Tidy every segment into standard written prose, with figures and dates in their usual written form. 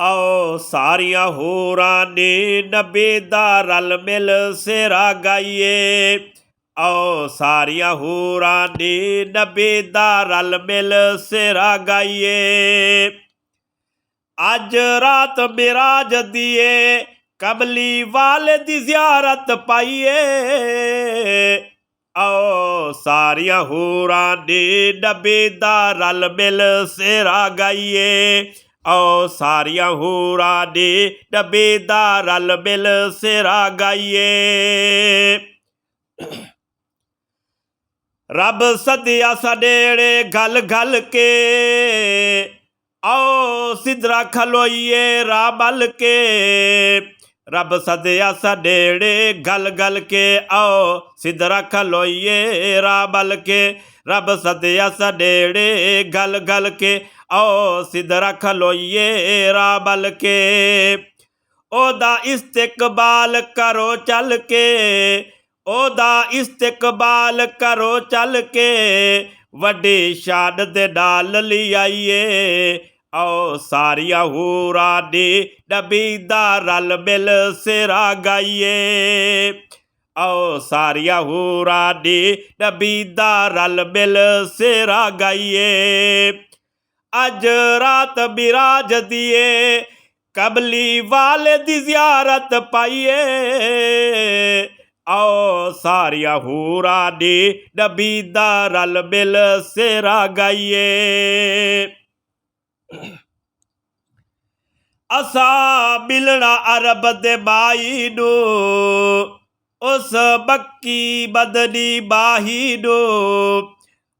आओ सारिया होरां ने नबी दा रल मिल सेरा गाइए। आओ सारिया होरां ने नबी दा रल मिल सेरा गाइए। अज रात मिराज दिए कमली वाले दी ज़ियारत पाइए। आओ सारिया होरां ने नबी दा रल मिल सेरा गाइए। आओ सारिया होरां ने नबी दा रल मिल सेरा गाइए। रब सदिया सनेड़े गल गल के। आओ सिदरा खलोइए रामल के। रब सदिया सनेड़े गल गल के। आओ सिदरा खलोइए रामल के। रब सदिया सनेड़े गल गल के। आओ सिदरा खलोइए रामल के। ओदा इस्तिकबाल करो चल के। ओदा इस्तिकबाल करो चल के। वड्डी शान दे नाल लियाइए। आओ सारिया होरां ने नबी दा रल मिल सेरा गाइए। आओ सारिया होरां ने नबी दा रल मिल सेरा गाइए। अज रात मिराज दिए कमली वाले दी ज़ियारत पाइए। आओ सारिया होरां ने नबी दा रल मिल सेरा गाइए। असा मिलना अरब दे माई नू उस मक्की मदनी माही नू।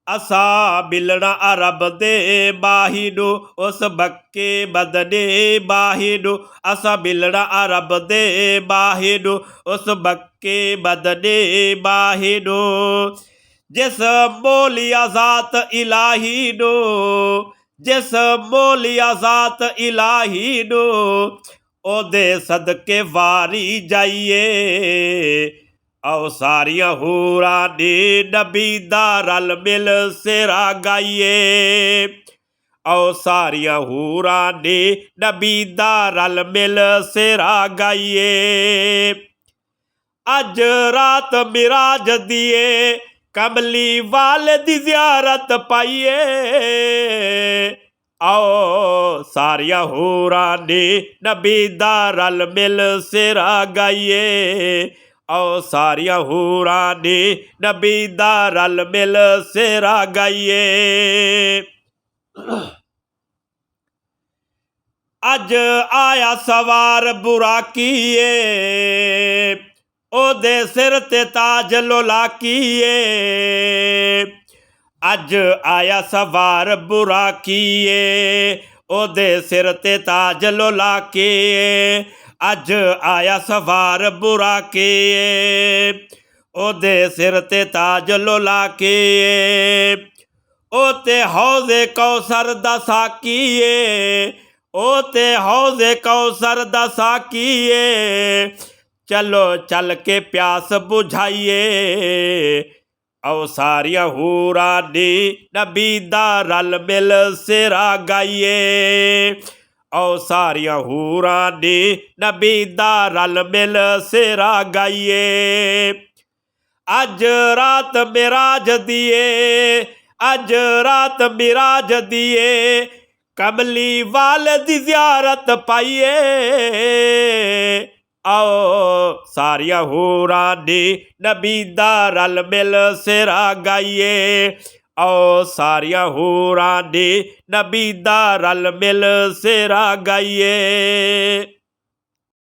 असा मिलना अरब दे माही नू उस मक्के मदनी माही नू। असा मिलना अरब दे माही नू उस मक्के मदनी माही नू। जिस मोलिया ज़ात इलाही नू। जिस मोलिया ज़ात इलाही नू ओदे सदके वारी जाइए। आओ सारिया होरां ने नबी दा रल मिल सेरा गाइए। आओ सारिया होरां ने नबी दा रल मिल सेरा गाइए। अज रात मिराज दिए कमली वाले दी ज़ियारत पाइए। आओ सारिया होरां ने नबी दा रल मिल सेरा गाइए। आओ सारिया होरां ने नबी दा रल मिल सेरा गाइए। अज आया सवार बुराकीए ओदे सिर ते ताज लोलाकीए। अज आया सवार बुराकीए ओदे सिर ते ताज लोलाकीए। अज आया सवार बुराकीए ओदे सिर ते ताज लोलाकीए। ओ ते हौज़े कौसर दा साकीए। ओ ते हौज़े कौसर दा साकीए। चलो चल के प्यास बुझाइए। आओ सारिया होरां ने नबी दा रल मिल सेरा गाइए। आओ सारिया होरां ने नबी दा रल मिल सेरा गाइए। अज रात मिराज दिए अज रात मिराज दिए कमली वाले दी ज़ियारत पाइए। आओ सारिया होरां ने नबी दा रल मिल सेरा गाइए। आओ सारिया होरां ने नबी दा रल मिल सेरा गाइए।